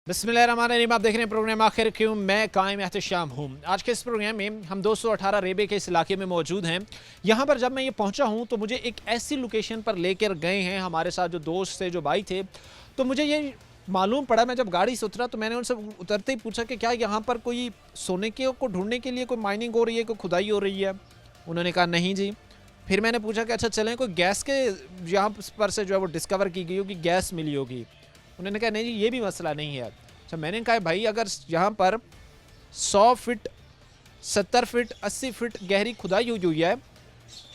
बिस्मिल्लाहिर्रहमानिर्रहीम। आप देख रहे हैं प्रोग्राम आखिर क्यों। मैं कायम एहतशाम हूँ। आज के इस प्रोग्राम में हम 218 रेबे के इस इलाके में मौजूद हैं। यहाँ पर जब मैं ये पहुँचा हूँ तो मुझे एक ऐसी लोकेशन पर लेकर गए हैं हमारे साथ जो दोस्त थे, जो भाई थे। तो मुझे ये मालूम पड़ा, मैं जब गाड़ी से उतरा तो मैंने उनसे उतरते ही पूछा कि क्या यहाँ पर कोई सोने के को ढूंढने के लिए कोई माइनिंग हो रही है, कोई खुदाई हो रही है। उन्होंने कहा नहीं जी। फिर मैंने पूछा कि अच्छा चलें, कोई गैस के यहाँ पर से जो है वो डिस्कवर की गई होगी, गैस मिली होगी। उन्होंने कहा नहीं जी, ये भी मसला नहीं है। अच्छा, मैंने कहा भाई अगर यहाँ पर 100 फीट 70 फीट 80 फीट गहरी खुदाई हुई है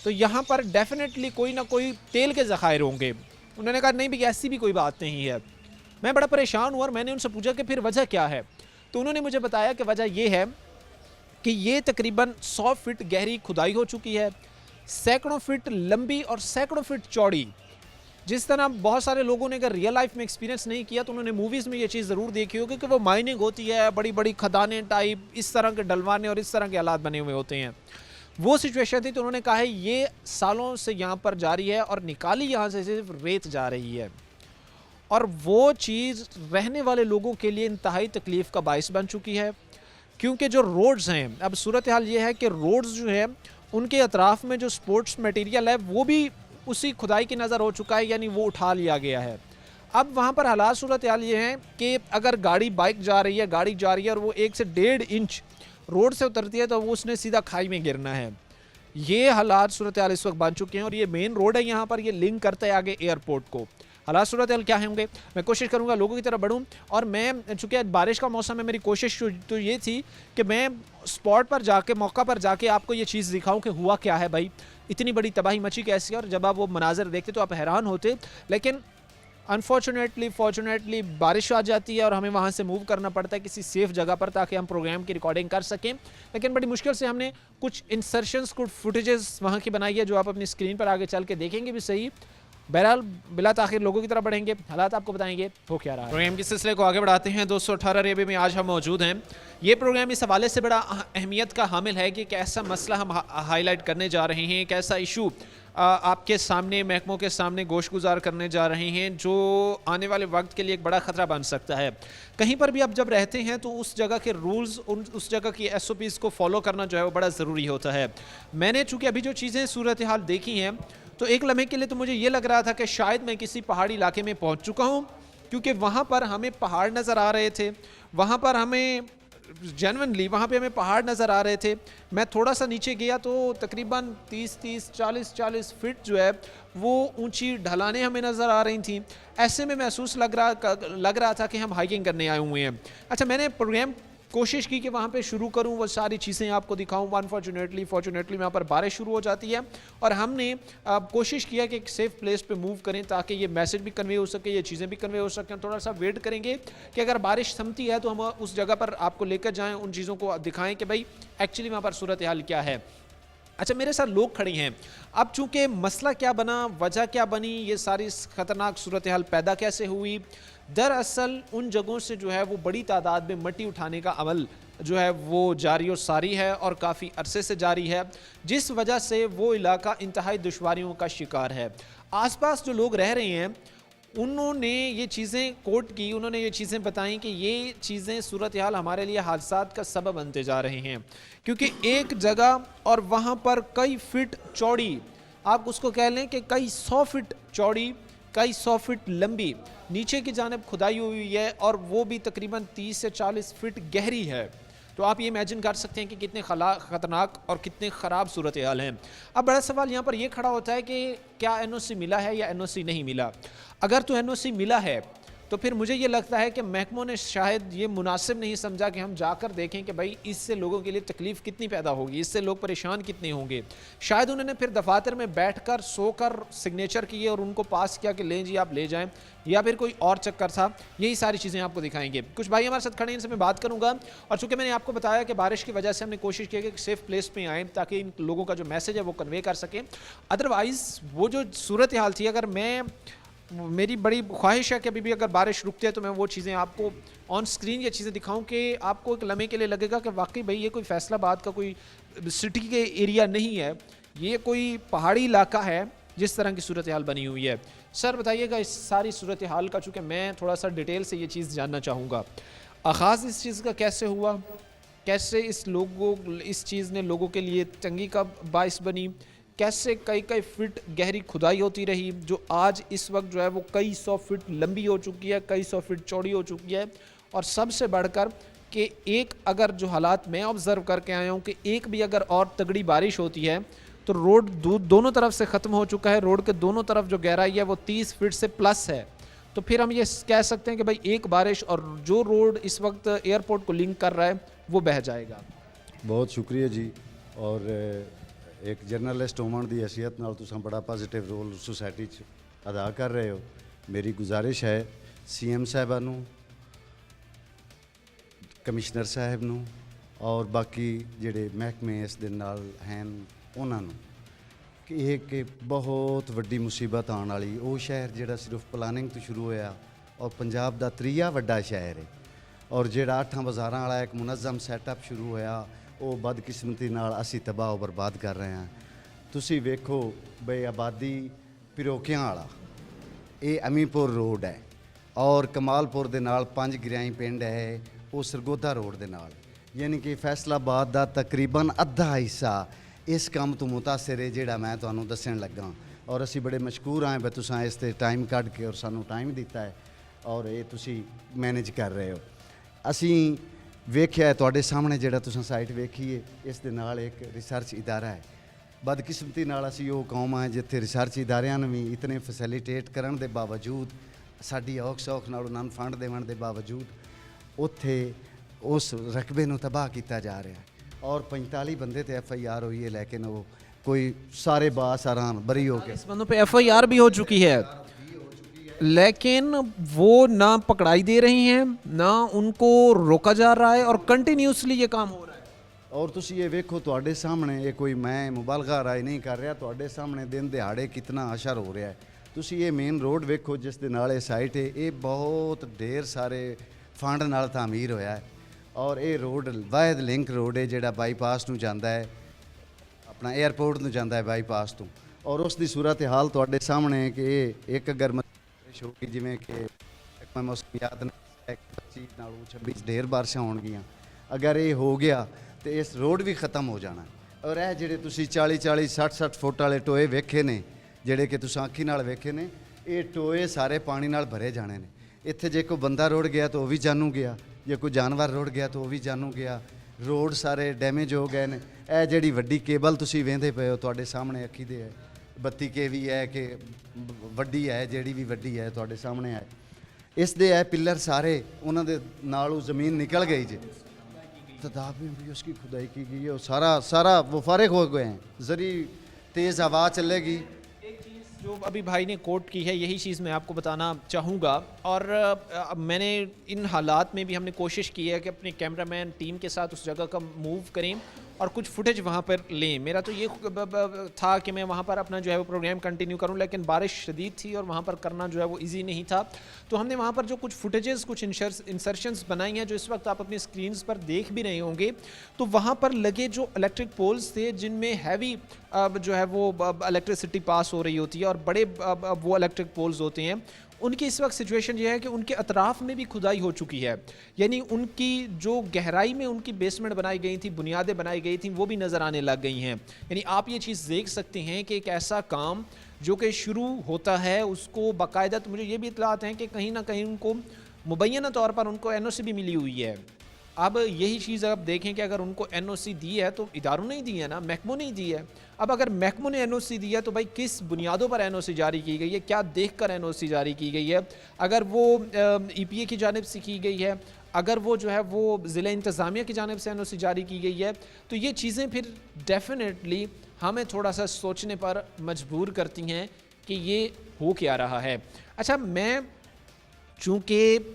तो यहाँ पर डेफिनेटली कोई ना कोई तेल के ज़खायर होंगे। उन्होंने कहा नहीं भाई, ऐसी भी कोई बात नहीं है। मैं बड़ा परेशान हुआ और मैंने उनसे पूछा कि फिर वजह क्या है। तो उन्होंने मुझे बताया कि वजह यह है कि ये तकरीबन 100 फीट गहरी खुदाई हो चुकी है, सैकड़ों फीट लंबी और सैकड़ों फीट चौड़ी। जिस तरह बहुत सारे लोगों ने अगर रियल लाइफ में एक्सपीरियंस नहीं किया तो उन्होंने मूवीज़ में ये चीज़ ज़रूर देखी होगी कि वो माइनिंग होती है, बड़ी बड़ी खदानें टाइप इस तरह के डलवाने और इस तरह के हालात बने हुए होते हैं। वो सिचुएशन थी। तो उन्होंने कहा है ये सालों से यहाँ पर जारी है और निकाली यहाँ से सिर्फ रेत जा रही है, और वो चीज़ रहने वाले लोगों के लिए इंतहाई तकलीफ़ का बायस बन चुकी है। क्योंकि जो रोड्स हैं, अब सूरत हाल ये है कि रोड्स जो है उनके अतराफ़ में जो स्पोर्ट्स मटेरियल है वो भी उसी खुदाई की नज़र हो चुका है, यानी वो उठा लिया गया है। अब वहाँ पर हालात सूरत हाल ये हैं कि अगर गाड़ी बाइक जा रही है, गाड़ी जा रही है और वो 1 से 1.5 इंच रोड से उतरती है तो वो उसने सीधा खाई में गिरना है। ये हालात सूरत हाल इस वक्त बन चुके हैं और ये मेन रोड है, यहाँ पर ये लिंक करता है आगे एयरपोर्ट को। हालात सूरत हाल क्या होंगे, मैं कोशिश करूँगा लोगों की तरफ बढ़ूँ। और मैं चूँकि बारिश का मौसम है, मेरी कोशिश तो ये थी कि मैं स्पॉट पर जाके, मौका पर जाके आपको ये चीज़ दिखाऊँ कि हुआ क्या है भाई, इतनी बड़ी तबाही मची कैसी है। और जब आप वो मनाज़र देखते तो आप हैरान होते। लेकिन फॉर्चुनेटली बारिश आ जाती है और हमें वहाँ से मूव करना पड़ता है किसी सेफ़ जगह पर ताकि हम प्रोग्राम की रिकॉर्डिंग कर सकें। लेकिन बड़ी मुश्किल से हमने कुछ इंसर्शंस, कुछ फुटेजेस वहाँ की बनाई है जो आप अपनी स्क्रीन पर आगे चल के देखेंगे भी सही। बहरहाल बिला ताखिर लोगों की तरफ बढ़ेंगे, हालात आपको बताएंगे हो क्या रहा है। प्रोग्राम के सिलसिले को आगे बढ़ाते हैं। 218 रेबे में आज हम मौजूद हैं। ये प्रोग्राम इस हवाले से बड़ा अहमियत का हामिल है कि कैसा मसला हम हाईलाइट करने जा रहे हैं, कैसा इशू आपके सामने, महकमों के सामने गोश गुजार करने जा रहे हैं जो आने वाले वक्त के लिए एक बड़ा ख़तरा बन सकता है। कहीं पर भी आप जब रहते हैं तो उस जगह के रूल्स, उस जगह की SOPs को फॉलो करना जो है वो बड़ा ज़रूरी होता है। मैंने चूँकि अभी जो चीज़ें सूरत हाल देखी हैं तो एक लम्हे के लिए तो मुझे ये लग रहा था कि शायद मैं किसी पहाड़ी इलाके में पहुंच चुका हूं, क्योंकि वहां पर हमें पहाड़ नज़र आ रहे थे, वहां पर हमें जेन्युइनली वहां पे हमें पहाड़ नज़र आ रहे थे। मैं थोड़ा सा नीचे गया तो तकरीबन 30 40 फीट जो है वो ऊंची ढलानें हमें नज़र आ रही थी। ऐसे में महसूस लग रहा था कि हम हाइकिंग करने आए हुए हैं। अच्छा, मैंने प्रोग्राम कोशिश की कि वहाँ पे शुरू करूँ, वो सारी चीज़ें आपको दिखाऊँ। फॉर्चुनेटली वहाँ पर बारिश शुरू हो जाती है और हमने कोशिश किया कि एक सेफ़ प्लेस पे मूव करें ताकि ये मैसेज भी कन्वे हो सके, ये चीज़ें भी कन्वे हो सकें। थोड़ा सा वेट करेंगे कि अगर बारिश थमती है तो हम उस जगह पर आपको लेकर जाएँ, उन चीज़ों को दिखाएँ कि भाई एक्चुअली वहाँ पर सूरत हाल क्या है। अच्छा, मेरे साथ लोग खड़े हैं। अब चूँकि मसला क्या बना, वजह क्या बनी, ये सारी ख़तरनाक सूरत हाल पैदा कैसे हुई, दरअसल उन जगहों से जो है वो बड़ी तादाद में मिट्टी उठाने का अमल जो है वो जारी और सारी है और काफ़ी अरसे से जारी है, जिस वजह से वो इलाका इंतहाई दुश्वारियों का शिकार है। आसपास जो लोग रह रहे हैं उन्होंने ये चीज़ें कोट की, उन्होंने ये चीज़ें बताई कि ये चीज़ें सूरत हाल हमारे लिए हादसात का सबब बनते जा रहे हैं, क्योंकि एक जगह और वहाँ पर कई फीट चौड़ी, आप उसको कह लें कि कई 100 फीट चौड़ी, कई 100 फीट लंबी नीचे की जानिब खुदाई हुई है और वो भी तकरीबन 30 से 40 फीट गहरी है। तो आप ये इमेजिन कर सकते हैं कि कितने ख़तरनाक और कितने ख़राब सूरत हाल हैं। अब बड़ा सवाल यहाँ पर ये खड़ा होता है कि क्या NOC मिला है या NOC नहीं मिला। अगर तो NOC मिला है तो फिर मुझे ये लगता है कि महकमों ने शायद ये मुनासिब नहीं समझा कि हम जाकर देखें कि भाई इससे लोगों के लिए तकलीफ़ कितनी पैदा होगी, इससे लोग परेशान कितने होंगे। शायद उन्होंने फिर दफातर में बैठकर सोकर सिग्नेचर किए और उनको पास किया कि लें जी आप ले जाएं, या फिर कोई और चक्कर था। यही सारी चीज़ें आपको दिखाएंगे। कुछ भाई हमारे साथ खड़े हैं, इनसे मैं बात करूँगा। और चूँकि मैंने आपको बताया कि बारिश की वजह से हमने कोशिश की कि सेफ़ प्लेस पर आएँ ताकि इन लोगों का जो मैसेज है वो कन्वे कर सकें। अदरवाइज़ वो जो सूरत हाल थी, अगर मेरी बड़ी ख्वाहिश है कि अभी भी अगर बारिश रुकती है तो मैं वो चीज़ें आपको ऑन स्क्रीन ये चीज़ें दिखाऊं कि आपको एक लम्हे के लिए लगेगा कि वाकई भाई ये कोई फैसलाबाद का कोई सिटी के एरिया नहीं है, ये कोई पहाड़ी इलाका है जिस तरह की सूरत हाल बनी हुई है। सर बताइएगा इस सारी सूरत हाल का, चूँकि मैं थोड़ा सा डिटेल से ये चीज़ जानना चाहूँगा, आगाज़ इस चीज़ का कैसे हुआ, कैसे इस चीज़ ने लोगों के लिए तंगी का बाइस बनी, कैसे कई कई फीट गहरी खुदाई होती रही जो आज इस वक्त जो है वो कई सौ फीट लंबी हो चुकी है, कई सौ फीट चौड़ी हो चुकी है, और सबसे बढ़कर कि एक अगर जो हालात मैं ऑब्ज़र्व करके आया हूँ कि एक भी अगर और तगड़ी बारिश होती है तो रोड दोनों तरफ से ख़त्म हो चुका है। रोड के दोनों तरफ जो गहराई है वो 30 फीट से प्लस है। तो फिर हम ये कह सकते हैं कि भाई एक बारिश और जो रोड इस वक्त एयरपोर्ट को लिंक कर रहा है वो बह जाएगा। बहुत शुक्रिया जी। और एक जर्नलिस्ट होने की हैसियत नाल तुसां बड़ा पॉजिटिव रोल सोसाइटी अदा कर रहे हो। मेरी गुजारिश है CM साहिबा नूं, कमिश्नर साहब नूं और बाकी जिहड़े महकमे इस दे नाल हैन उन्हां नूं कि एक बहुत वड्डी मुसीबत आने वाली वो शहर जिहड़ा सिर्फ प्लानिंग तो शुरू होया और पंजाब दा 3 वड्डा शहर है, और जिहड़ा 8 बाज़ारां वाला एक मुनज़म सैटअप शुरू होया वो बदकिस्मती नाल असीं तबाह और बर्बाद कर रहे हैं। तुसीं वेखो बई आबादी पिरोकियां वाला ये अमीपुर रोड है और कमालपुर दे नाल 5 गिराई पिंड है वो सरगोधा रोड दे नाल, यानी कि फैसलाबाद दा तकरीबन अद्धा हिस्सा इस काम तो मुतासिर है जिहड़ा मैं तुहानूं दस्सण लगा। और असीं बड़े मशकूर हैं भी तुसां इस ते टाइम कढ के और सानूं टाइम दिता है और ये तुसीं मैनेज कर रहे हो। असीं वेख्या तुहाडे सामने जिहड़ा तुसां साइट वेखी है इस दे नाल एक रिसर्च इदारा है। बदकिस्मती नाल असीं वो कौम है जिथे रिसर्च इदारियां नूं भी इतने फैसिलिटेट करन दे बावजूद साडी औख सौख नाल उन्हां नूं फंड देवण दे बावजूद उत्थे उस रकबे नूं तबाह किया जा रहा है। और 45 बंदे ते FIR हुई है, लेकिन वो कोई सारे बासारान बरी हो के इस बंदों पे FIR भी हो चुकी है, लेकिन वो ना पकड़ाई दे रही हैं ना उनको रोका जा रहा है और कंटिन्यूसली ये काम हो रहा है। और तुसी ये वेखो तुहाडे सामने ये कोई मैं मुबालगा राय नहीं कर रहा, तुहाडे सामने दिन दिहाड़े कितना असर हो रहा है। तुसी ये मेन रोड वेखो जिस दे नाल साइट है, ये बहुत ढेर सारे फंड नाल तामीर होया है और ये रोड वाहिद लिंक रोड है जिहड़ा बाईपास नूं जांदा है, अपना एयरपोर्ट नूं जांदा है बाईपास तो। और उस दी सूरत हाल तुहाडे सामने है कि एक अगर बारिश होगी जिवें कि मैं मौसमियात ने 25 नालों 26 ढेर बारिशां होणगियां, अगर ये हो गया तो इस रोड भी ख़त्म हो जाना। और यह जिहड़े तुसीं 40-40 60-60 फुट वाले टोए वेखे ने जिहड़े कि तुसां अखी नाल वेखे ने, ये टोए सारे पानी नाल भरे जाने ने। इत्थे जे कोई बंदा रुड़ गया तो वह भी जानू गया, जे कोई जानवर रुड़ गया तो वह भी जानू गया। रोड सारे डैमेज हो गए ने। यह जिहड़ी वड्डी केबल तुसीं वेंदे पे हो तुहाडे सामने अखी दे है 32 KV है कि वड्डी है, जिहड़ी भी वड्डी है तुहाडे सामने है। इस दे है पिलर सारे उन्हां दे नालों ज़मीन निकल गई जे, तादाद में भी उसकी खुदाई की गई है, वो सारा वो फारिग हो गए हैं। ज़री तेज़ हवा चलेगी। जो अभी भाई ने कोट की है यही चीज़ मैं आपको बताना चाहूँगा। और मैंने इन हालात में भी हमने कोशिश की है कि अपने कैमरामैन टीम के साथ उस जगह का मूव करें और कुछ फुटेज वहाँ पर लें। मेरा तो ये था कि मैं वहाँ पर अपना जो है वो प्रोग्राम कंटिन्यू करूँ, लेकिन बारिश शदीद थी और वहाँ पर करना जो है वो इजी नहीं था। तो हमने वहाँ पर जो कुछ फुटेजेस कुछ इंसर्शंस बनाई हैं जो इस वक्त आप अपनी स्क्रीन्स पर देख भी रहे होंगे, तो वहाँ पर लगे जो इलेक्ट्रिक पोल्स थे जिनमें हैवी जो है वो इलेक्ट्रिसिटी पास हो रही होती है और बड़े वो इलेक्ट्रिक पोल्स होते हैं, उनकी इस वक्त सिचुएशन ये है कि उनके अतराफ़ में भी खुदाई हो चुकी है। यानी उनकी जो गहराई में उनकी बेसमेंट बनाई गई थी, बुनियादें बनाई गई थी, वो भी नज़र आने लग गई हैं। यानी आप ये चीज़ देख सकते हैं कि एक ऐसा काम जो कि शुरू होता है उसको बाकायदा, तो मुझे ये भी इतलात हैं कि कहीं ना कहीं उनको मुबैना तौर पर उनको NOC भी मिली हुई है। अब यही चीज़ आप देखें कि अगर उनको NOC दी है तो इदारों ने ही दी है ना, महकमों ने ही दी है। अब अगर महकमों ने NOC दी है तो भाई किस बुनियादों पर NOC जारी की गई है, क्या देखकर NOC जारी की गई है। अगर वो EPA की जानिब से की गई है, अगर वो जो है वो ज़िला इंतज़ामिया की जानिब से NOC जारी की गई है, तो ये चीज़ें फिर डेफिनेटली हमें थोड़ा सा सोचने पर मजबूर करती हैं कि ये हो क्या रहा है। अच्छा, मैं चूँकि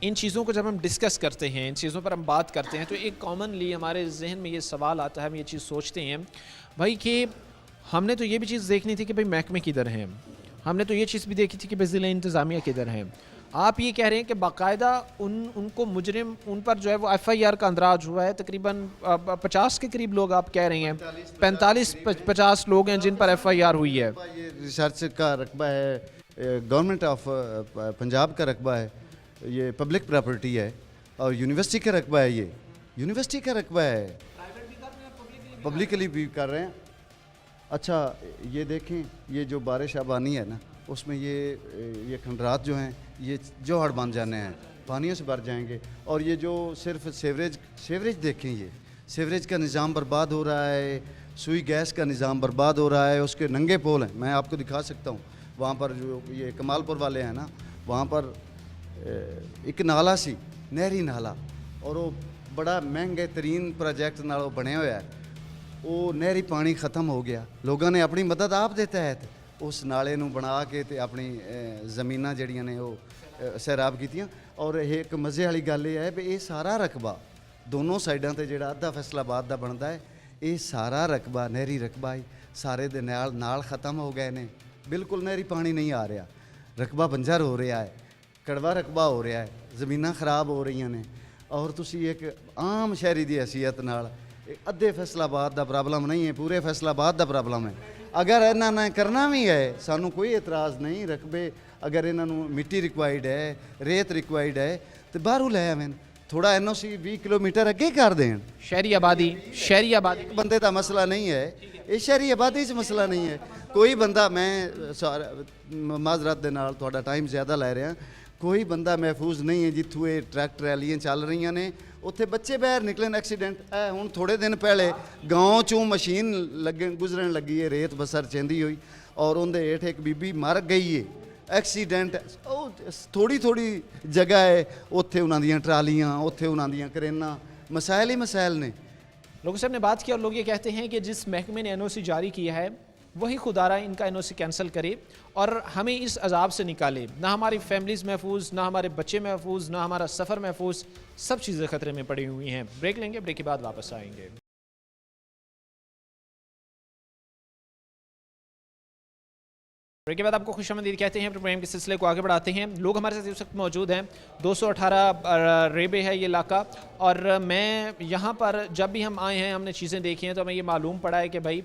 इन चीज़ों को जब हम डिस्कस करते हैं, इन चीज़ों पर हम बात करते हैं, तो एक कॉमनली हमारे जहन में ये सवाल आता है, हम ये चीज़ सोचते हैं भाई कि हमने तो ये भी चीज़ देखनी थी कि भाई महकमे किधर हैं, हमने तो ये चीज़ भी देखी थी कि भाई ज़िला इंतज़ामिया किधर हैं। آپ یہ کہہ رہے ہیں کہ باقاعدہ ان کو مجرم ان پر جو ہے وہ FIR کا اندراج ہوا ہے. تقریباً 50 کے قریب لوگ آپ کہہ رہے ہیں, 45-50 لوگ ہیں جن پر FIR ہوئی ہے. یہ ریسرچ کا رقبہ ہے, گورنمنٹ آف پنجاب کا رقبہ ہے, یہ پبلک پراپرٹی ہے, اور یونیورسٹی کا رقبہ ہے, یہ یونیورسٹی کا رقبہ ہے, پبلکلی بھی کر رہے ہیں. اچھا یہ دیکھیں, یہ جو بارش آبانی ہے نا, اس میں یہ کھنڈرات جو ہیں یہ جوہر بن جانے ہیں, پانیوں سے بھر جائیں گے. اور یہ جو صرف سیوریج دیکھیں, یہ سیوریج کا نظام برباد ہو رہا ہے, سوئی گیس کا نظام برباد ہو رہا ہے, اس کے ننگے پول ہیں, میں آپ کو دکھا سکتا ہوں. وہاں پر جو یہ کمال پور والے ہیں نا, وہاں پر ایک نالا سی, نہری نالا, اور وہ بڑا مہنگے ترین پروجیکٹ نال وہ بنے ہوا ہے. وہ نہری پانی ختم ہو گیا, لوگوں نے اپنی مدد آپ دے تحت اس نالے نو بنا کے تے اپنی زمیناں جڑیاں نے وہ سیراب کیتیاں. اور ایک مزے والی گل یہ ہے بھی یہ سارا رقبہ دونوں سائڈاں تے جڑا ادھا فیصل آباد دا بندا ہے, یہ سارا رقبہ نہری رقبہ سارے دے نال ختم ہو گئے نے. بالکل نہری پانی نہیں آ رہا, رقبہ بنجر ہو رہا ہے, کڑوا رقبہ ہو رہا ہے, زمیناں خراب ہو رہی نے. اور تسی ایک عام شہری دی حیثیت نال ادھے فیصل آباد دا پرابلم نہیں ہے, پورے فیصل آباد دا پرابلم ہے. اگر انہاں نے کرنا بھی ہے, سانوں کوئی اعتراض نہیں. رقبے اگر انہاں نوں مٹی ریکوائرڈ ہے, ریت ریکوائرڈ ہے, تو باہروں لے آویں, تھوڑا NOC 20 کلومیٹر اگے کر دین. شہری آبادی بندے دا مسئلہ نہیں ہے, یہ شہری آبادی سے مسئلہ نہیں ہے. کوئی بندہ, میں معذرت دے نال تھوڑا ٹائم زیادہ لے رہا, کوئی بندہ محفوظ نہیں ہے جتھوں یہ ٹریکٹ ریلیاں چل رہی نے, اتنے بچے باہر نکلن ایکسیڈنٹ. ہوں تھوڑے دن پہلے گاؤں چوں مشین گزرن لگی ہے, ریت بسر چہندی ہوئی, اور اندر ہیٹھ ایک بی بی مر گئی ہے. ایکسیڈنٹ تھوڑی تھوڑی جگہ ہے, اتنے انہاں دیاں ٹرالیاں, اتنے انہاں دیاں کرینا, مسائل ہی مسائل نے. لوگوں سے ہم نے بات کی, اور لوگ یہ کہتے ہیں کہ جس محکمے نے NOC جاری کیا ہے وہی خدا رہا ان کا NOC کینسل کرے اور ہمیں اس عذاب سے نکالے. نہ ہماری فیملیز محفوظ, نہ ہمارے بچے محفوظ, نہ ہمارا سفر محفوظ, سب چیزیں خطرے میں پڑی ہوئی ہیں. بریک لیں گے, بریک کے بعد واپس آئیں گے. بریک کے بعد آپ کو خوش آمدید کہتے ہیں. پروگرام کے سلسلے کو آگے بڑھاتے ہیں. لوگ ہمارے ساتھ اس وقت موجود ہیں. 218 ریبے ہے یہ علاقہ, اور میں یہاں پر جب بھی ہم آئے ہیں, ہم نے چیزیں دیکھی ہیں, تو ہمیں یہ معلوم پڑا ہے کہ بھائی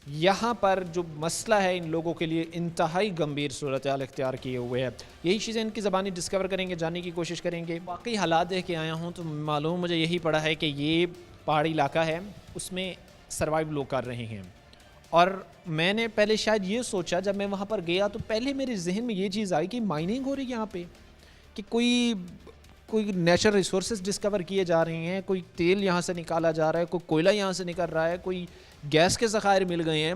یہاں پر جو مسئلہ ہے ان لوگوں کے لیے انتہائی گمبھیر صورتحال اختیار کیے ہوئے ہے. یہی چیزیں ان کی زبانی ڈسکور کریں گے, جاننے کی کوشش کریں گے. واقعی حالات دیکھ کے آیا ہوں تو معلوم مجھے یہی پڑا ہے کہ یہ پہاڑی علاقہ ہے, اس میں سروائیو لوگ کر رہے ہیں. اور میں نے پہلے شاید یہ سوچا, جب میں وہاں پر گیا تو پہلے میرے ذہن میں یہ چیز آئی کہ مائننگ ہو رہی ہے یہاں پہ, کہ کوئی نیچرل ریسورسز ڈسکور کیے جا رہے ہیں, کوئی تیل یہاں سے نکالا جا رہا ہے, کوئی کوئلہ یہاں سے نکل رہا ہے, کوئی گیس کے ذخائر مل گئے ہیں.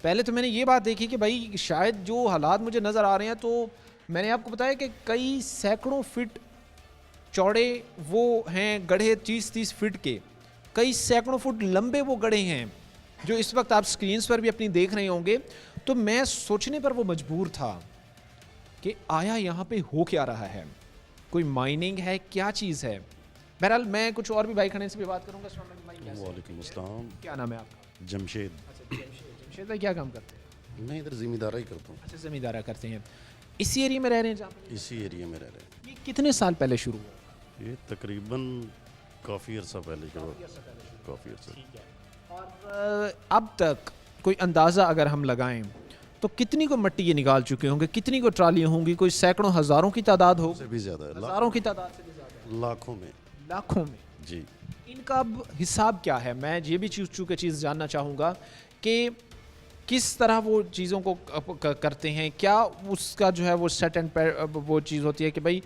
پہلے تو میں نے یہ بات دیکھی کہ بھائی شاید جو حالات مجھے نظر آ رہے ہیں, تو میں نے آپ کو بتایا کہ کئی سینکڑوں فٹ چوڑے وہ ہیں گڑھے, 30-30 فٹ کے, کئی سینکڑوں فٹ لمبے وہ گڑھے ہیں جو اس وقت آپ سکرینز پر بھی اپنی دیکھ رہے ہوں گے. تو میں سوچنے پر وہ مجبور تھا کہ آیا یہاں پہ ہو کیا رہا ہے, کوئی مائننگ ہے, کیا چیز ہے. بہرحال میں کچھ اور بھی بھائی کھڑے سے بھی بات کروں گا. وعلیکم السلام. کیا نام ہے آپ کا؟ جمشید. جمشید بھائی کیا کام کرتے ہیں؟ میں ادھر زمیندارہ ہی کرتا ہوں. اچھا, زمیندارہ کرتے ہیں. اسی ایریا میں رہ رہے ہیں جہاں پر؟ اسی ایریا میں رہ رہے ہیں. یہ کتنے سال پہلے شروع ہوا؟ یہ تقریباً کافی عرصہ پہلے کافی عرصہ. اور اب تک کوئی اندازہ اگر ہم لگائیں تو کتنی کو مٹی یہ نکال چکے ہوں گے, کتنی کو ٹرالیاں ہوں گی؟ کوئی سینکڑوں ہزاروں کی تعداد ہو, سے بھی زیادہ ہے, ہزاروں کی تعداد سے بھی زیادہ, لاکھوں میں. لاکھوں میں. جی. ان کا اب حساب کیا ہے؟ میں یہ بھی چیز جاننا چاہوں گا کہ کس طرح وہ چیزوں کو کرتے ہیں, کیا اس کا جو ہے وہ سیٹ اینڈ وہ چیز ہوتی ہے کہ بھائی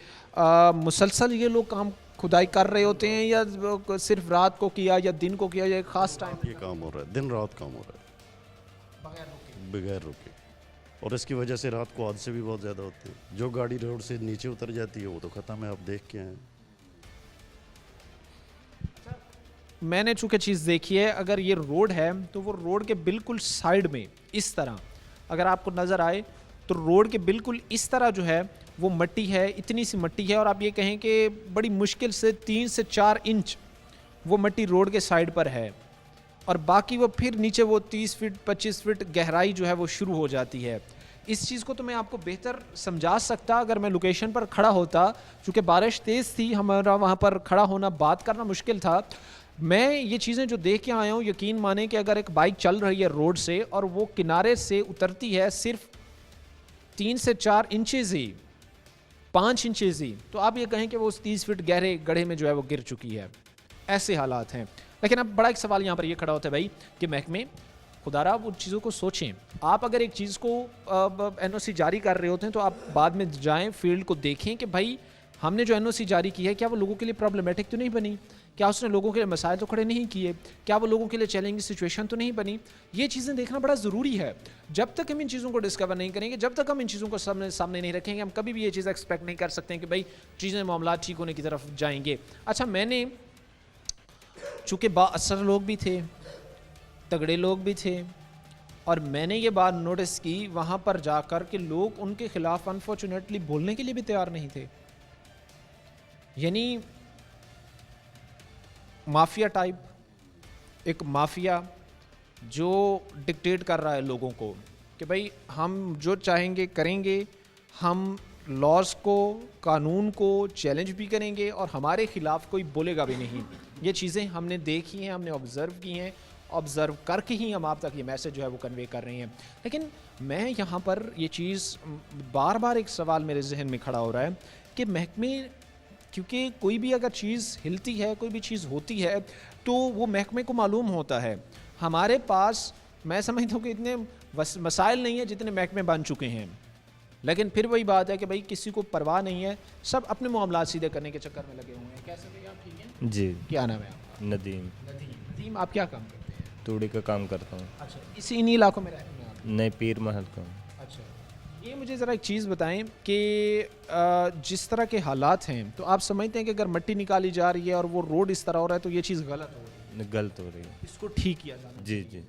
مسلسل یہ لوگ کام کھدائی کر رہے ہوتے ہیں, یا صرف رات کو کیا یا دن کو کیا, یا ایک خاص ٹائم؟ یہ کام ہو رہا ہے, دن رات کام ہو رہا ہے بغیر رکے. اور اس کی وجہ سے رات کو حادثے بھی بہت زیادہ ہوتے ہیں. جو گاڑی روڈ سے نیچے اتر جاتی ہے وہ تو ختم ہے, آپ دیکھ کے آئیں. میں نے چونکہ چیز دیکھی ہے, اگر یہ روڈ ہے تو وہ روڈ کے بالکل سائیڈ میں اس طرح اگر آپ کو نظر آئے تو روڈ کے بالکل اس طرح جو ہے وہ مٹی ہے, اتنی سی مٹی ہے, اور آپ یہ کہیں کہ بڑی مشکل سے 3 سے 4 انچ وہ مٹی روڈ کے سائیڈ پر ہے, اور باقی وہ پھر نیچے وہ 30 فٹ 25 فٹ گہرائی جو ہے وہ شروع ہو جاتی ہے. اس چیز کو تو میں آپ کو بہتر سمجھا سکتا اگر میں لوکیشن پر کھڑا ہوتا، چونکہ بارش تیز تھی، ہمارا وہاں پر کھڑا ہونا، بات کرنا مشکل تھا. میں یہ چیزیں جو دیکھ کے آیا ہوں، یقین مانیں کہ اگر ایک بائک چل رہی ہے روڈ سے اور وہ کنارے سے اترتی ہے صرف 3 سے 4 انچز ہی، 5 انچز ہی، تو آپ یہ کہیں کہ وہ اس 30 فٹ گہرے گڑھے میں جو ہے وہ گر چکی ہے. ایسے حالات ہیں. لیکن اب بڑا ایک سوال یہاں پر یہ کھڑا ہوتا ہے بھائی کہ محکمے خدا را وہ چیزوں کو سوچیں. آپ اگر ایک چیز کو این او سی جاری کر رہے ہوتے ہیں تو آپ بعد میں جائیں فیلڈ کو دیکھیں کہ بھائی ہم نے جو این او سی جاری کی ہے کیا وہ لوگوں کے لیے پرابلمیٹک تو نہیں بنی، کیا اس نے لوگوں کے لیے مسائل تو کھڑے نہیں کیے، کیا وہ لوگوں کے لیے چیلنجنگ سچویشن تو نہیں بنی. یہ چیزیں دیکھنا بڑا ضروری ہے. جب تک ہم ان چیزوں کو ڈسکور نہیں کریں گے، جب تک ہم ان چیزوں کو سامنے نہیں رکھیں گے، ہم کبھی بھی یہ چیز ایکسپیکٹ نہیں کر سکتے ہیں کہ بھائی چیزیں معاملات ٹھیک ہونے کی طرف جائیں گے. اچھا، میں نے چونکہ با اثر لوگ بھی تھے، تگڑے لوگ بھی تھے، اور میں نے یہ بات نوٹس کی وہاں پر جا کر کہ لوگ ان کے خلاف انفارچونیٹلی بولنے کے لیے بھی تیار نہیں تھے. یعنی مافیا ٹائپ، ایک مافیا جو ڈکٹیٹ کر رہا ہے لوگوں کو کہ بھائی ہم جو چاہیں گے کریں گے، ہم لاز کو، قانون کو چیلنج بھی کریں گے اور ہمارے خلاف کوئی بولے گا بھی نہیں. یہ چیزیں ہم نے دیکھی ہیں، ہم نے آبزرو کی ہیں، آبزرو کر کے ہی ہم آپ تک یہ میسج جو ہے وہ کنوے کر رہے ہیں. لیکن میں یہاں پر یہ چیز بار بار ایک سوال میرے ذہن میں کھڑا ہو رہا ہے کہ محکمے، کیونکہ کوئی بھی اگر چیز ہلتی ہے، کوئی بھی چیز ہوتی ہے تو وہ محکمے کو معلوم ہوتا ہے. ہمارے پاس میں سمجھتا ہوں کہ اتنے مسائل نہیں ہیں جتنے محکمے بن چکے ہیں، لیکن پھر وہی بات ہے کہ بھائی کسی کو پرواہ نہیں ہے، سب اپنے معاملات سیدھے کرنے کے چکر میں لگے ہوئے ہیں. کیسے بھائی آپ ٹھیک ہیں؟ جی. کیا نام ہے آپ؟ ندیم. ندیم، آپ کیا کام کرتے ہیں؟ توڑی کا کام کرتا ہوں. اچھا، اسی انہی علاقوں میں رہتے ہیں آپ؟ نئے پیر محل کا ہوں. اچھا، یہ مجھے ذرا ایک چیز بتائیں کہ جس طرح کے حالات ہیں تو آپ سمجھتے ہیں کہ اگر مٹی نکالی جا رہی ہے اور وہ روڈ اس طرح ہو رہا ہے تو یہ چیز غلط ہو رہی ہے، غلط ہو رہی ہے. اس کو ٹھیک کیا جانا؟ جی جی.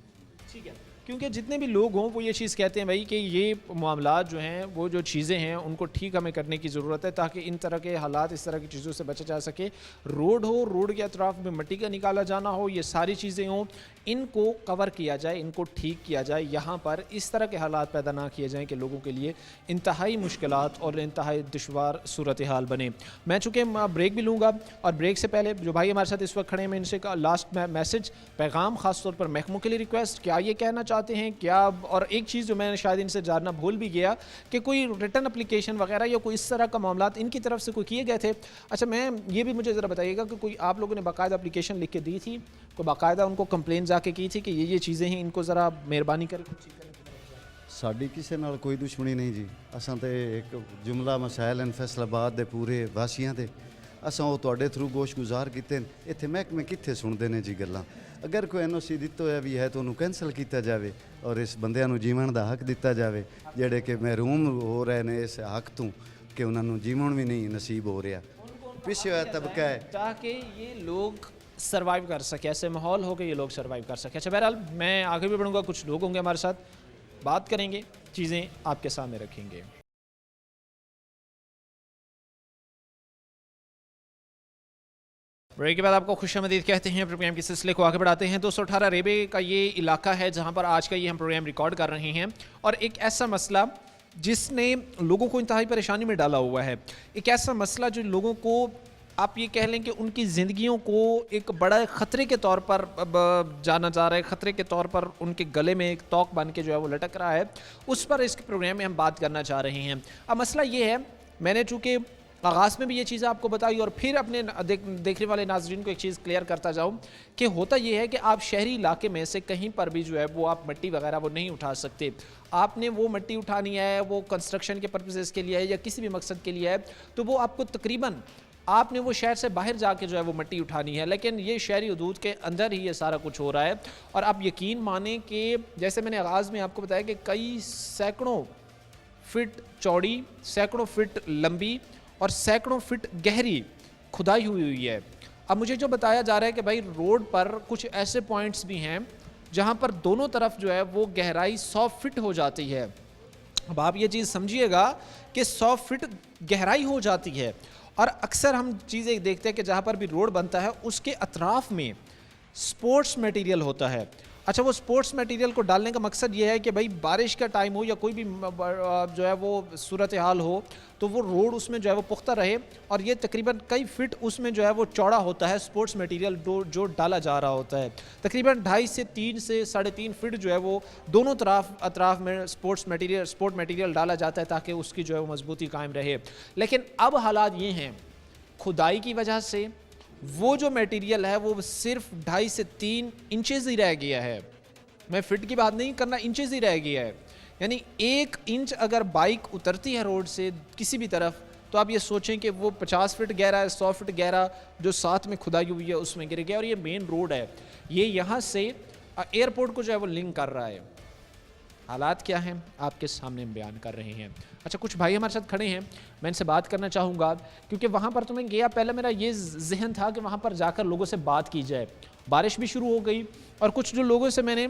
ٹھیک ہے، کیونکہ جتنے بھی لوگ ہوں وہ یہ چیز کہتے ہیں بھائی کہ یہ معاملات جو ہیں، وہ جو چیزیں ہیں ان کو ٹھیک ہمیں کرنے کی ضرورت ہے تاکہ ان طرح کے حالات، اس طرح کی چیزوں سے بچا جا سکے. روڈ ہو، روڈ کے اطراف میں مٹی کا نکالا جانا ہو، یہ ساری چیزیں ہوں، ان کو کور کیا جائے، ان کو ٹھیک کیا جائے. یہاں پر اس طرح کے حالات پیدا نہ کیے جائیں کہ لوگوں کے لیے انتہائی مشکلات اور انتہائی دشوار صورتحال بنے. میں چونکہ بریک بھی لوں گا اور بریک سے پہلے جو بھائی ہمارے ساتھ اس وقت کھڑے ہیں، میں ان سے لاسٹ میسج، پیغام خاص طور پر محکموں کے لیے ریکویسٹ، کیا یہ کہنا چاہتے ہیں کیا؟ اور ایک چیز جو میں نے شاید ان سے جاننا بھول بھی گیا کہ کوئی ریٹن اپلیکیشن وغیرہ یا کوئی اس طرح کا معاملات ان کی طرف سے کوئی کیے گئے تھے؟ اچھا، میں یہ بھی مجھے ذرا بتائیے گا کہ کوئی آپ لوگوں نے باقاعدہ اپلیکیشن لکھ کے دی تھی، کوئی باقاعدہ ان کو کمپلین جا کے کی تھی کہ یہ چیزیں ہیں، ان کو ذرا مہربانی کر کے ٹھیک کریں؟ ਸਾਡੀ ਕਿਸੇ ਨਾਲ ਕੋਈ ਦੁਸ਼ਮਣੀ ਨਹੀਂ ਜੀ. ਅਸਾਂ ਤੇ ਇੱਕ ਜੁਮਲਾ ਮਸਾਇਲ ਹਨ ਫੈਸਲਾਬਾਦ ਦੇ ਪੂਰੇ ਵਾਸੀਆਂ ਦੇ, ਅਸਾਂ ਉਹ ਤੁਹਾਡੇ ਥਰੂ ਗੋਸ਼ਗੁਜ਼ਾਰ ਕੀਤੇ ਨੇ. ਇੱਥੇ ਮਹਿਕਮੇ ਕਿੱਥੇ ਸੁਣਦੇ ਨੇ ਜੀ ਗੱਲਾਂ. ਅਗਰ ਕੋਈ ਐਨਓਸੀ ਦਿੱਤਾ ਹੋਇਆ ਵੀ ਹੈ ਤਾਂ ਉਹਨੂੰ ਕੈਂਸਲ ਕੀਤਾ ਜਾਵੇ ਔਰ ਇਸ ਬੰਦਿਆਂ ਨੂੰ ਜੀਵਨ ਦਾ ਹੱਕ ਦਿੱਤਾ ਜਾਵੇ ਜਿਹੜੇ ਕਿ ਮਹਿਰੂਮ ਹੋ ਰਹੇ ਨੇ ਇਸ ਹੱਕ ਤੋਂ ਕਿ ਉਹਨਾਂ ਨੂੰ ਜੀਵਨ ਵੀ ਨਹੀਂ ਨਸੀਬ ਹੋ ਰਿਹਾ. ਪਿੱਛੇ ਹੋਇਆ ਤਬਕਾ ਹੈ تاکہ یہ لوگ سروائیو کر سکے، ایسے ماحول ہو کہ یہ لوگ سروائیو کر سکے. اچھا، بہرحال میں آگے بھی بڑھوں گا، کچھ لوگ ہوں گے ہمارے ساتھ، بات کریں گے، چیزیں آپ کے سامنے رکھیں گے. بریک کے بعد آپ کو خوش آمدید کہتے ہیں. پروگرام کے سلسلے کو آگے بڑھاتے ہیں. 218 ریبے کا یہ علاقہ ہے جہاں پر آج کا یہ ہم پروگرام ریکارڈ کر رہے ہیں، اور ایک ایسا مسئلہ جس نے لوگوں کو انتہائی پریشانی میں ڈالا ہوا ہے، ایک ایسا مسئلہ جو لوگوں کو آپ یہ کہہ لیں کہ ان کی زندگیوں کو ایک بڑا خطرے کے طور پر جانا جا رہا ہے، خطرے کے طور پر ان کے گلے میں ایک توق بن کے جو ہے وہ لٹک رہا ہے، اس پر اس کے پروگرام میں ہم بات کرنا چاہ رہے ہیں. اب مسئلہ یہ ہے، میں نے چونکہ آغاز میں بھی یہ چیز آپ کو بتائی اور پھر اپنے دیکھنے والے ناظرین کو ایک چیز کلیئر کرتا جاؤں کہ ہوتا یہ ہے کہ آپ شہری علاقے میں سے کہیں پر بھی جو ہے وہ آپ مٹی وغیرہ وہ نہیں اٹھا سکتے. آپ نے وہ مٹی اٹھانی ہے، وہ کنسٹرکشن کے پرپسز کے لیے ہے یا کسی بھی مقصد کے لیے ہے، تو وہ آپ کو تقریباً آپ نے وہ شہر سے باہر جا کے جو ہے وہ مٹی اٹھانی ہے. لیکن یہ شہری حدود کے اندر ہی یہ سارا کچھ ہو رہا ہے. اور آپ یقین مانیں کہ جیسے میں نے آغاز میں آپ کو بتایا کہ کئی سینکڑوں فٹ چوڑی، سینکڑوں فٹ لمبی اور سینکڑوں فٹ گہری کھدائی ہوئی ہے. اب مجھے جو بتایا جا رہا ہے کہ بھائی روڈ پر کچھ ایسے پوائنٹس بھی ہیں جہاں پر دونوں طرف جو ہے وہ گہرائی 100 فٹ ہو جاتی ہے. اب آپ یہ چیز سمجھیے گا کہ 100 فٹ گہرائی ہو جاتی ہے. اور اکثر ہم چیزیں دیکھتے ہیں کہ جہاں پر بھی روڈ بنتا ہے اس کے اطراف میں سپورٹس میٹیریل ہوتا ہے. अच्छा, वो स्पोर्ट्स मटेरियल को डालने का मकसद ये है कि भाई बारिश का टाइम हो या कोई भी जो है वो सूरत हाल हो तो वो रोड उसमें जो है वो पुख्ता रहे, और ये तकरीबन कई फिट उसमें जो है वो चौड़ा होता है स्पोर्ट्स मटेरियल जो डाला जा रहा होता है। तकरीबन 2.5 से 3 से 3.5 फिट जो है वो दोनों अतराफ में स्पोर्ट मटेरियल डाला जाता है ताकि उसकी जो है वो मजबूती कायम रहे। लेकिन अब हालात ये हैं, खुदाई की वजह से वो जो मटेरियल है वो सिर्फ 2.5 से 3 इंचेस ही रह गया है। मैं फिट की बात नहीं करना, इंचेस ही रह गया है। यानी 1 इंच अगर बाइक उतरती है रोड से किसी भी तरफ तो आप ये सोचें कि वो 50 फीट गहरा है, 100 फीट गहरा जो साथ में खुदाई हुई है उसमें गिर गया। और ये मेन रोड है, ये यहाँ से एयरपोर्ट को जो है वो लिंक कर रहा है। हालात क्या हैं आपके सामने हम बयान कर रहे हैं। अच्छा, कुछ भाई हमारे साथ खड़े हैं, मैं इनसे बात करना चाहूँगा क्योंकि वहाँ पर तो मैं गया, पहले मेरा ये जहन था कि वहाँ पर जाकर लोगों से बात की जाए। बारिश भी शुरू हो गई और कुछ जो लोगों से मैंने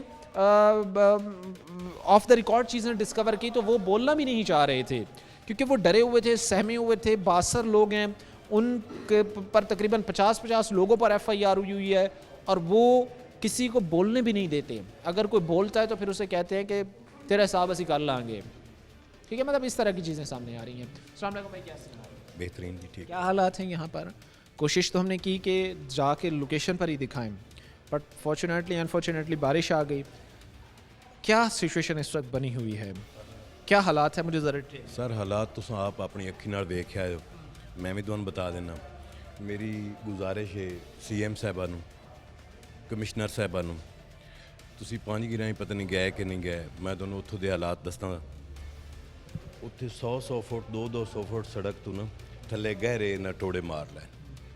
ऑफ द रिकॉर्ड चीज़ें डिस्कवर की तो वो बोलना भी नहीं चाह रहे थे क्योंकि वो डरे हुए थे, सहमे हुए थे। 62 लोग हैं, उन पर तकरीबन 50 लोगों पर FIR हुई है और वो किसी को बोलने भी नहीं देते। अगर कोई बोलता है तो फिर उसे कहते हैं कि तेरा हिसाब असी कर लाएंगे। ठीक है, मतलब इस तरह की चीज़ें सामने आ रही हैं। अस्सलाम वालेकुम भाई, कैसे? बेहतरीन जी, ठीक। क्या हालात हैं यहाँ पर? कोशिश तो हमने की कि जाके लोकेशन पर ही दिखाएं, बट फॉर्चुनेटली अनफॉर्चुनेटली बारिश आ गई। क्या सिचुएशन इस वक्त बनी हुई है, क्या हालात है, मुझे ज़रा सर हालात तुस आप अपनी अखी नाल वेख्या है, मैं भी तुहानूं बता देना। मेरी गुजारिश है CM साहबा नूं, कमिश्नर साहबा नूं, तुसीं 5 गिरां पता नहीं गए कि नहीं गए, मैं तुहानूं उत्थों दे हालात दस्सां। उत्थे 100 फुट 200 फुट सड़क तो ना थल्ले गहरे ना टोड़े मार लैन,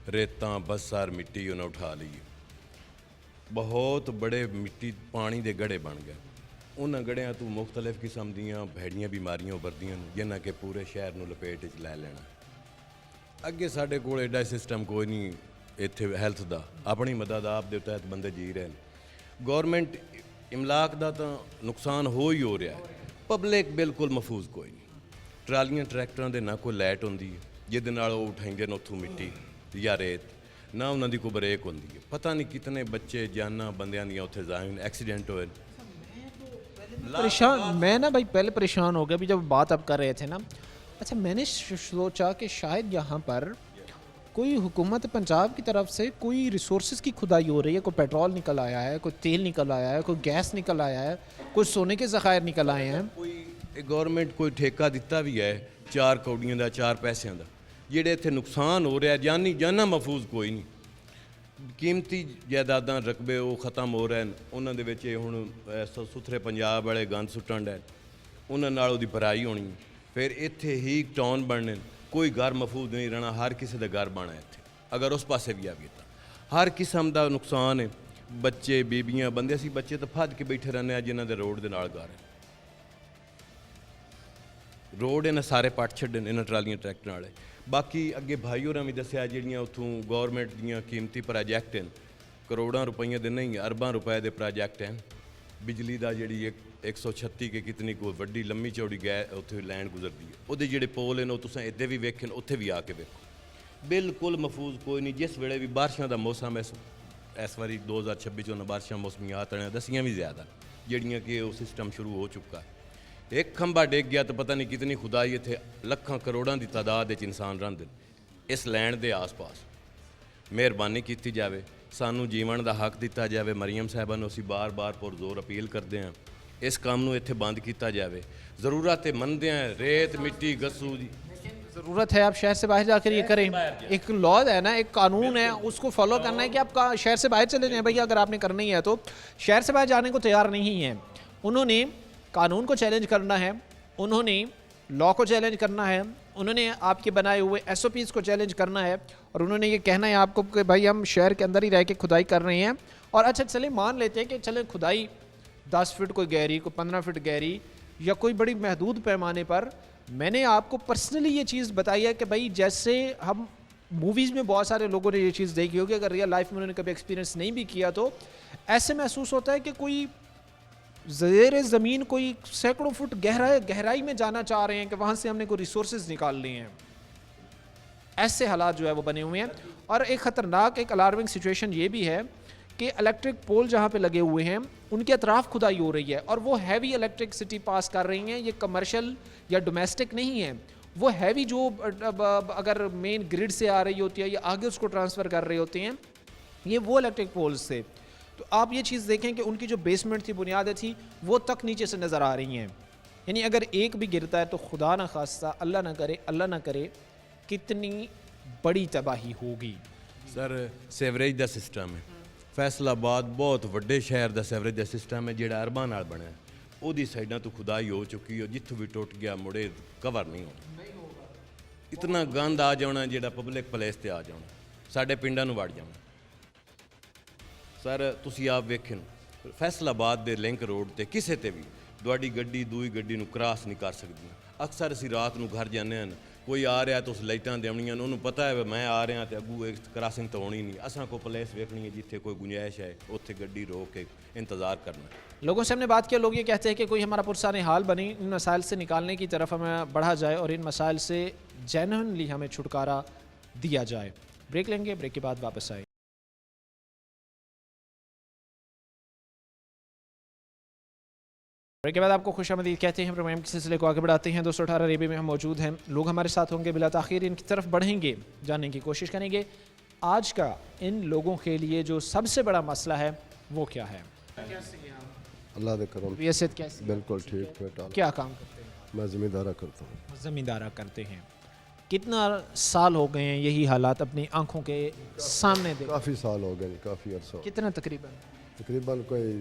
रेतां बस्सार मिट्टी उन्हें उठा ली, बहुत बड़े मिट्टी पानी दे गड़े बन गए। उन्होंने गड़ियां तो मुख्तलिफ किस्म दियां भैड़ियां बीमारियां उभरदियां जिन्हें कि पूरे शहर नूं लपेट च लै लेना। अगे साडे कोल एडा सिस्टम कोई नहीं इत्थे हैल्थ दा, अपनी मदद आप दे तहत बंदे जी रहे हैं। गौरमेंट इमलाक दा तां नुकसान हो ही हो रहा है, पब्लिक बिल्कुल महफूज कोई नहीं। ट्रालियां ट्रैक्टरां दे ना कोई लाइट होंदी है जिहदे नाल ओह उठाइंदे ने उत्थों मिट्टी या रेत, ना उन्हां दी कोई ब्रेक होंदी है। पता नहीं कितने बच्चे जाना बंदियां दियां उत्थे जाहिर एक्सीडेंट होए। परेशान मैं ना भाई पहले परेशान हो गया भी जब बात आप कर रहे थे ना। अच्छा, मैंने सोचा कि शायद यहाँ पर कोई हुकूमत पंजाब की तरफ से कोई रिसोर्सेज की खुदाई हो रही है, कोई पेट्रोल निकल आया है, कोई तेल निकल आया है, कोई गैस निकल आया है, कोई सोने के ज़खायर निकल आए हैं। कोई गौरमेंट कोई ठेका दिता भी है 4 कौड़ियां दा 4 पैसों का, जेड़े इत्थे नुकसान हो रहा है जाना महफूज कोई नहीं। कीमती जायदादां रकबे वो ख़त्म हो रहे हैं, उन्हां दे विच हुण सुथरे पंजाब वाले गंद सुट्टण डे, उन्हां नाल उहदी भराई होनी, फिर इत्थे ही टाउन बनने, कोई घर महफूज नहीं रहना, हर किसी का घर बना इत्थे। अगर उस पासे भी आ गया तो हर किस्म का नुकसान है। बच्चे बीबियां बंदे असीं बच्चे तो फद के बैठे रहने जिन्हां दे रोड दे नाल घर है। रोड इन्हें सारे पट छड्डे इन्हां ट्रालियां ट्रैक्टर वाले। बाकी अगे भाई होरां भी दस्सिया जिहड़ियां उत्थों गौरमेंट दियां कीमती प्रोजैक्ट हैं, करोड़ां रुपये दे नहीं अरबां रुपए के प्रोजैक्ट हैं। बिजली का जी 136 के कितनी कोई वड्डी लम्मी चौड़ी गै उत्थे लैन गुजरती है, वो जिहड़े पोल हैं तुसें इत्थे भी वेखे उत्थे भी आके वेखो, बिल्कुल महफूज कोई नहीं। जिस वेले भी बारिशां दा मौसम इस बारी 2026 च बारिशां मौसमियात ने दसियां भी ज़्यादा जिहड़ियां कि वो सिस्टम शुरू हो चुका है। एक खंबा डिग गया तो पता नहीं कितनी खुदाई, इत्थे लखां करोड़ां की तादाद इंसान रहिंदे इस लैंड के आस पास। मेहरबानी की जाए, सानू जीवन का हक दिता जाए। मरीम साहबा नूं असीं बार बार पुरजोर अपील करते हैं इस काम नूं इत्थे बंद किया जाए। ज़रूरत है मनते हैं रेत मिट्टी गस्सू जी, ज़रूरत है आप शहर से बाहर जाकर ये करें। एक लॉ है ना, एक कानून है, उसको फॉलो करना है कि आप शहर से बाहर चले जाएं। भैया अगर आपने करना ही है तो शहर से बाहर जाने को तैयार नहीं है। उन्होंने कानून को चैलेंज करना है, उन्होंने लॉ को चैलेंज करना है, उन्होंने आपके बनाए हुए SOPs को चैलेंज करना है और उन्होंने ये कहना है आपको कि भाई हम शहर के अंदर ही रह के खुदाई कर रहे हैं। और अच्छा चले मान लेते हैं कि चले खुदाई 10 फीट कोई गहरी, कोई 15 फीट गहरी या कोई बड़ी महदूद पैमाने पर। मैंने आपको पर्सनली ये चीज़ बताई है कि भाई जैसे हम मूवीज़ में बहुत सारे लोगों ने ये चीज़ देखी होगी, अगर रियल लाइफ में उन्होंने कभी एक्सपीरियंस नहीं भी किया तो ऐसे महसूस होता है कि कोई ज़ेर ज़मीन कोई सैकड़ों फुट गहराई में जाना चाह रहे हैं कि वहाँ से हमने कोई रिसोर्सेज निकाल लिए हैं। ऐसे हालात जो है वो बने हुए हैं। और एक ख़तरनाक एक अलार्मिंग सिचुएशन ये भी है کہ الیکٹرک پول جہاں پہ لگے ہوئے ہیں ان کے اطراف کھدائی ہو رہی ہے اور وہ ہیوی الیکٹرکسٹی پاس کر رہی ہیں. یہ کمرشل یا ڈومیسٹک نہیں ہے, وہ ہیوی جو اگر مین گرڈ سے آ رہی ہوتی ہے یا آگے اس کو ٹرانسفر کر رہے ہوتے ہیں, یہ وہ الیکٹرک پولز تھے. تو آپ یہ چیز دیکھیں کہ ان کی جو بیسمنٹ تھی, بنیادیں تھی, وہ تک نیچے سے نظر آ رہی ہیں. یعنی اگر ایک بھی گرتا ہے تو خدا نہ خواستہ, اللہ نہ کرے کتنی بڑی تباہی ہوگی. سر سیوریج دا سسٹم ہے, فیصل آباد بہت وڈے شہر دا سیوریج دا سسٹم ہے جہاں ارباں نال بنیا, وہی سائڈاں تو خدائی ہو چکی ہے, جتوں بھی ٹوٹ گیا مڑے کور نہیں ہونا. اتنا گند آ جانا جہاں پبلک پلیس تے آ جانا, ساڈے پنڈاں نوں وڑ جانا. سر تسی آپ ویکھن فیصل آباد دے لنک روڈ تے کسے تے بھی دوڑی گڈی دوئی گڈی نو کراس نہیں کر سکتی. اکثر اسی رات نو گھر جانے ہیں, کوئی آ رہا تو اس لائٹاں دیونیاں, انہوں پتہ ہے میں آ رہا تے اگوں ایک کراسنگ تو ہونی نہیں. اساں کو پلیس ویکھنی ہے جتھے کوئی گنجائش ہے اوتھے گڈی روک کے انتظار کرنا. لوگوں سے ہم نے بات کیا, لوگ یہ کہتے ہیں کہ کوئی ہمارا پرسان حال بنے, ان مسائل سے نکالنے کی طرف ہمیں بڑھا جائے اور ان مسائل سے جینوئنلی ہمیں چھٹکارا دیا جائے. بریک لیں گے, بریک کے بعد واپس آئیں. بریک کے بعد آپ کو خوش آمدید کہتے ہیں. پروگرام کے سلسلے کو آگے بڑھاتے ہیں. 218 ریبی میں ہم موجود ہیں, لوگ ہمارے ساتھ ہوں گے, بلا تاخیر ان کی طرف بڑھیں گے, جاننے کی کوشش کریں گے آج کا ان لوگوں کے لیے جو سب سے بڑا مسئلہ ہے وہ کیا ہے. اللہ دے کرم ریاست کیسی, بالکل ٹھیک بیٹا. کیا کام کرتے ہیں؟ میں زمیندارہ کرتا ہوں. زمیندارہ کرتے ہیں. کتنا سال ہو گئے ہیں یہی حالات اپنی آنکھوں کے سامنے دیکھ؟ کافی سال ہو گئے, کافی عرصہ, کتنا تقریباً؟ تقریباً کوئی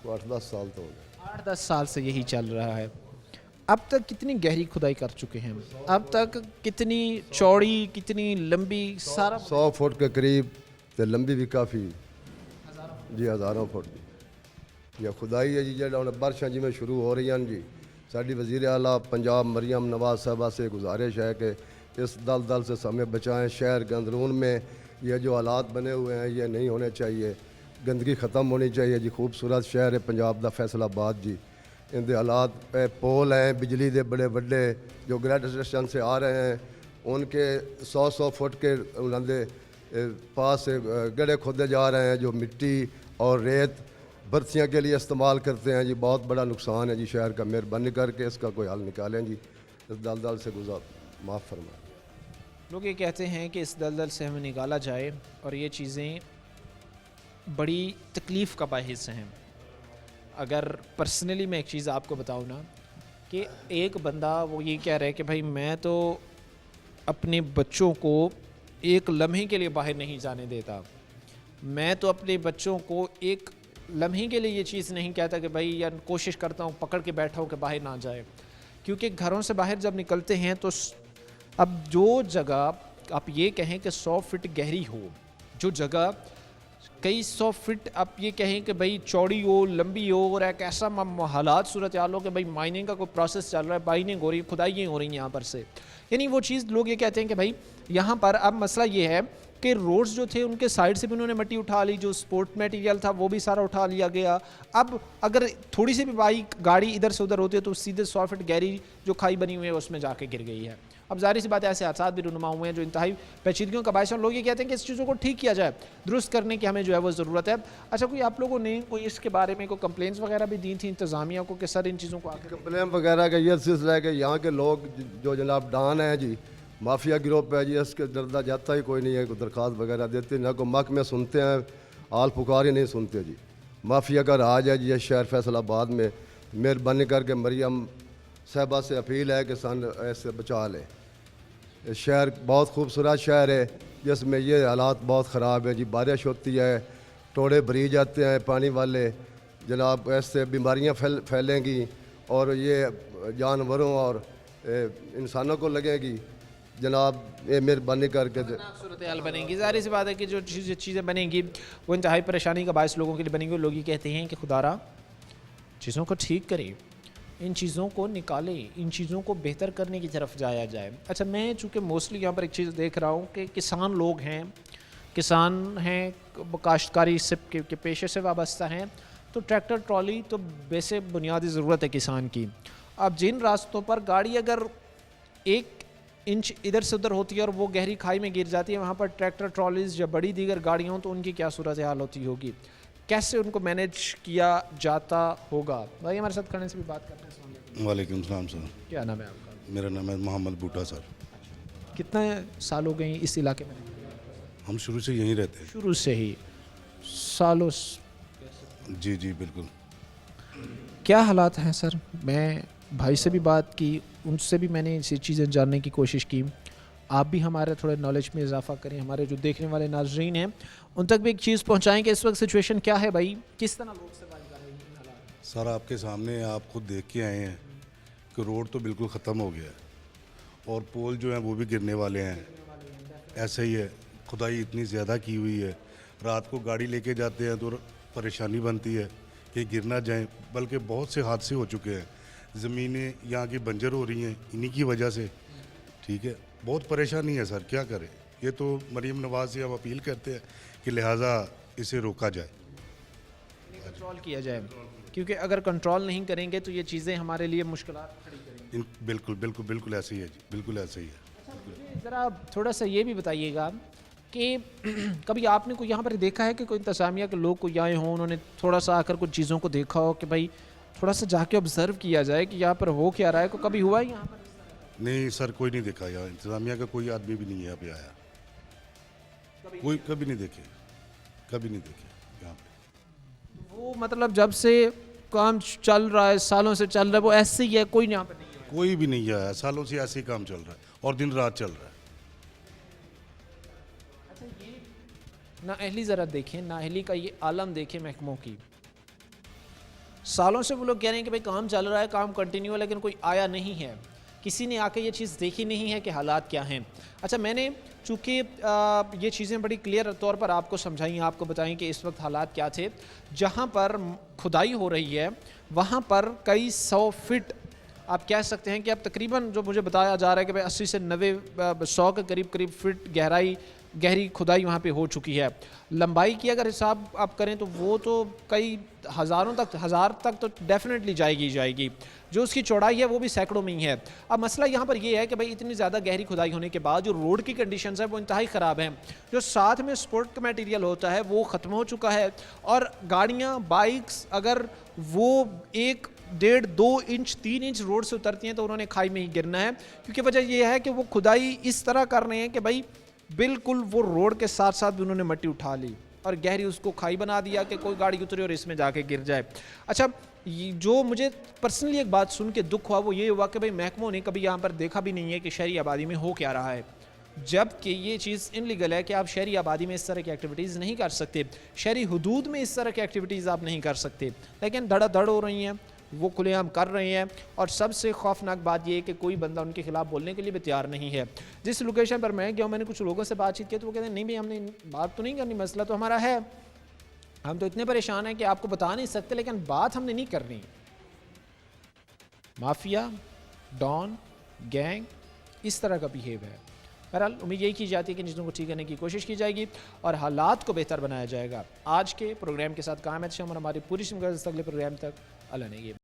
8-10 سال تو ہو گئے. 8-10 سال سے یہی چل رہا ہے. اب تک کتنی گہری کھدائی کر چکے ہیں؟ اب تک کتنی چوڑی, کتنی لمبی, سارا 100 فٹ کے قریب, تے لمبی بھی کافی, جی ہزاروں فٹ دی. یہ خدائی ہے جی, جہاں ہوں بارشاں جی میں شروع ہو رہی ہیں جی. ساری وزیر اعلیٰ پنجاب مریم نواز صاحبہ سے گزارش ہے کہ اس دل سے ہمیں بچائیں. شہر کے اندرون میں یہ جو حالات بنے ہوئے ہیں یہ نہیں ہونے چاہیے, گندگی ختم ہونی چاہیے جی. خوبصورت شہر ہے پنجاب دا فیصل آباد جی. ان دے حالات پول ہیں بجلی دے بڑے بڑے جو گریڈ اسٹیشن سے آ رہے ہیں, ان کے 100 فٹ کے انہوں دے پاس گڑھے کھودے جا رہے ہیں جو مٹی اور ریت برتھیاں کے لیے استعمال کرتے ہیں جی. بہت بڑا نقصان ہے جی شہر کا. مہربانی کر کے اس کا کوئی حل نکالیں جی, اس دلدل سے معاف فرمائیں. لوگ یہ کہتے ہیں کہ اس دلدل سے ہمیں نکالا جائے, اور یہ چیزیں بڑی تکلیف کا باعث ہیں. اگر پرسنلی میں ایک چیز آپ کو بتاؤں نا, کہ ایک بندہ وہ یہ کہہ رہا ہے کہ بھائی میں تو اپنے بچوں کو ایک لمحے کے لیے باہر نہیں جانے دیتا, میں تو اپنے بچوں کو ایک لمحے کے لیے یہ چیز نہیں کہتا کہ بھائی یا کوشش کرتا ہوں پکڑ کے بیٹھا ہوں کہ باہر نہ جائے. کیونکہ گھروں سے باہر جب نکلتے ہیں تو اب جو جگہ آپ یہ کہیں کہ 100 فٹ گہری ہو, جو جگہ کئی 100 فٹ آپ یہ کہیں کہ بھائی چوڑی ہو, لمبی ہو, اور ایک ایسا حالات صورتحال ہو کہ بھائی مائننگ کا کوئی پروسیس چل رہا ہے, مائننگ ہو رہی ہے, کھدائیاں ہو رہی ہیں یہاں پر سے. یعنی وہ چیز لوگ یہ کہتے ہیں کہ بھائی یہاں پر اب مسئلہ یہ ہے کہ روڈز جو تھے ان کے سائڈ سے بھی انہوں نے مٹی اٹھا لی, جو سپورٹ میٹیریل تھا وہ بھی سارا اٹھا لیا گیا. اب اگر تھوڑی سی بھی بائک گاڑی ادھر سے ادھر ہوتی ہے تو سیدھے 100 فٹ گہری جو کھائی بنی ہوئی ہے اس میں جا کے گر گئی ہے. اب ظاہر سی بات ہے ایسے حادثات بھی رونما ہوئے ہیں جو انتہائی پیچیدگیوں کا باعث ہیں. لوگ یہ کہتے ہیں کہ اس چیزوں کو ٹھیک کیا جائے, درست کرنے کی ہمیں جو ہے وہ ضرورت ہے. اچھا, کوئی آپ لوگوں نے کوئی اس کے بارے میں کوئی کمپلینس وغیرہ بھی دی تھیں انتظامیہ کو کہ سر ان چیزوں کو آگے کمپلین وغیرہ کا یہ سلسلہ ہے کہ یہاں کے لوگ جو جناب ڈان ہیں جی, مافیا گروہ ہے جی, اس کے ڈردہ جاتا ہی کوئی نہیں ہے. کوئی درخواست وغیرہ دیتے نہ کوئی محکمے سنتے ہیں, آل پکار ہی نہیں سنتے جی. مافیا کا راج ہے جی یہ شہر فیصل آباد میں. مہربانی کر کے مریم صاحبہ سے اپیل ہے کہ سن ایسے بچا لیں. شہر بہت خوبصورت شہر ہے جس میں یہ حالات بہت خراب ہیں جی. بارش ہوتی ہے, ٹوڑے بھری جاتے ہیں پانی والے جناب, ایسے بیماریاں پھیلیں گی اور یہ جانوروں اور انسانوں کو لگے گی جناب. یہ مہربانی کر کے صورتحال بنے گی. ظاہر سی بات ہے کہ جو چیزیں بنیں گی وہ انتہائی پریشانی کا باعث لوگوں کے لیے بنیں گی. لوگ یہ کہتے ہیں کہ خدا را چیزوں کو ٹھیک کرے, ان چیزوں کو نکالے, ان چیزوں کو بہتر کرنے کی طرف جایا جائے. اچھا, میں چونکہ موسٹلی یہاں پر ایک چیز دیکھ رہا ہوں کہ کسان لوگ ہیں, کسان ہیں, کاشتکاری سے کے پیشے سے وابستہ ہیں, تو ٹریکٹر ٹرالی تو ویسے بنیادی ضرورت ہے کسان کی. اب جن راستوں پر گاڑی اگر ایک इंच इधर से उधर होती है और वो गहरी खाई में गिर जाती है, वहाँ पर ट्रैक्टर ट्रॉलीज या बड़ी दीगर गाड़ियाँ हों तो उनकी क्या सूरत हाल होती होगी, कैसे उनको मैनेज किया जाता होगा। भाई हमारे साथ खड़े से भी बात करते हैं। वालेकुम सलाम सर, क्या नाम है आपका? मेरा नाम है मोहम्मद बूटा सर। कितने साल हो गए इस इलाके में? हम शुरू से यहीं रहते हैं। शुरू से ही सालों जी जी बिल्कुल। क्या हालात हैं सर? मैं भाई से भी बात की, उनसे भी मैंने ये चीज़ें जानने की कोशिश की। आप भी हमारे थोड़े नॉलेज में इजाफा करें, हमारे जो देखने वाले नाजरीन हैं उन तक भी एक चीज़ पहुंचाएं कि इस वक्त सिचुएशन क्या है भाई, किस तरह लोग सर्वाइव कर रहे हैं इन हालात में। सर आपके सामने आप खुद देख के आए हैं कि रोड तो बिल्कुल ख़त्म हो गया है और पोल जो हैं वो भी गिरने वाले हैं। ऐसा ही है, खुदाई इतनी ज़्यादा की हुई है, रात को गाड़ी लेके जाते हैं तो परेशानी बनती है कि गिर ना जाएँ, बल्कि बहुत से हादसे हो चुके हैं। ज़मीनें यहाँ की बंजर हो रही हैं इन्हीं की वजह से। ठीक है, बहुत परेशानी है सर, क्या करें। ये तो मरीम नवाज से हम अपील करते हैं कि लिहाजा इसे रोका जाए, कंट्रोल किया जाए, क्योंकि अगर कंट्रोल नहीं करेंगे तो ये चीज़ें हमारे लिए मुश्किलात खड़ी करेंगी। बिल्कुल बिल्कुल बिल्कुल ऐसे ही है जी, बिल्कुल ऐसे ही है। ज़रा थोड़ा सा ये भी बताइएगा कि कभी आपने कोई यहाँ पर देखा है कि कोई इंतज़ामिया के लोग कोई आए हों, उन्होंने थोड़ा सा आकर कुछ चीज़ों को देखा हो कि भाई थोड़ा सा जाके ऑब्ज़र्व किया जाए कि यहाँ पर हो क्या रहा है, को कभी हुआ है यहाँ पर? नहीं सर, कोई नहीं देखा यहाँ, इंतज़ामिया का कोई आदमी भी नहीं है यहाँ पे आया, कोई कभी नहीं देखे, कभी नहीं देखे यहाँ पे। वो मतलब जब से काम चल रहा है, सालों से चल रहा है, वो ऐसे ही है, कोई यहाँ पर नहीं है? कोई भी नहीं आया, सालों से ऐसे ही काम चल रहा है और दिन रात चल रहा है। नाअहली ज़रा देखें, नाअहली का ये आलम देखें महकमों की। सालों से वो लोग कह रहे हैं कि भाई काम चल रहा है, काम कंटिन्यू है, लेकिन कोई आया नहीं है, किसी ने आके ये चीज़ देखी नहीं है कि हालात क्या हैं। अच्छा, मैंने चूँकि ये चीज़ें बड़ी क्लियर तौर पर आपको समझाई, आपको बताएं कि इस वक्त हालात क्या थे। जहाँ पर खुदाई हो रही है वहाँ पर कई 100 फीट आप कह सकते हैं कि अब तकरीबन जो मुझे बताया जा रहा है कि भाई 80 से 90 100 के करीब फीट गहरी खुदाई वहाँ पे हो चुकी है। लंबाई की अगर हिसाब आप करें तो वो तो कई हज़ार तक तो डेफिनेटली जाएगी। जो उसकी चौड़ाई है वो भी सैकड़ों में ही है। अब मसला यहाँ पर ये है कि भाई इतनी ज़्यादा गहरी खुदाई होने के बाद जो रोड की कंडीशंस है वो इंतहाई ख़राब हैं। जो साथ में स्पोर्ट का मटेरियल होता है वो ख़त्म हो चुका है और गाड़ियाँ, बाइक्स अगर वो 1, 1.5, 2 इंच, 3 इंच रोड से उतरती हैं तो उन्होंने खाई में ही गिरना है, क्योंकि वजह यह है कि वो खुदाई इस तरह कर रहे हैं कि भाई बिल्कुल वो रोड के साथ साथ भी उन्होंने मिट्टी उठा ली और गहरी उसको खाई बना दिया कि कोई गाड़ी उतरे और इसमें जाके गिर जाए। अच्छा, जो मुझे पर्सनली एक बात सुन के दुख हुआ वो ये हुआ कि भाई महकमों ने कभी यहाँ पर देखा भी नहीं है कि शहरी आबादी में हो क्या रहा है, जबकि ये चीज़ इनलीगल है कि आप शहरी आबादी में इस तरह की एक्टिविटीज़ नहीं कर सकते, शहरी हुदूद में इस तरह की एक्टिविटीज़ आप नहीं कर सकते, लेकिन धड़ाधड़ हो रही हैं, वो खुलेआम कर रहे हैं। और सबसे खौफनाक बात यह है कि कोई बंदा उनके खिलाफ बोलने के लिए भी तैयार नहीं है। जिस लोकेशन पर मैं गया हूँ, मैंने कुछ लोगों से बातचीत की तो वो कहते हैं नहीं भाई हमने बात तो नहीं करनी, मसला तो हमारा है, हम तो इतने परेशान हैं कि आपको बता नहीं सकते, लेकिन बात हमने नहीं करनी। माफिया, डॉन, गैंग, इस तरह का बिहेव है। बहरहाल उम्मीद यही की जाती है कि चीज़ों को ठीक करने की कोशिश की जाएगी और हालात को बेहतर बनाया जाएगा। आज के प्रोग्राम के साथ काम है और हमारी पूरी अगले प्रोग्राम तक अल्लाह ने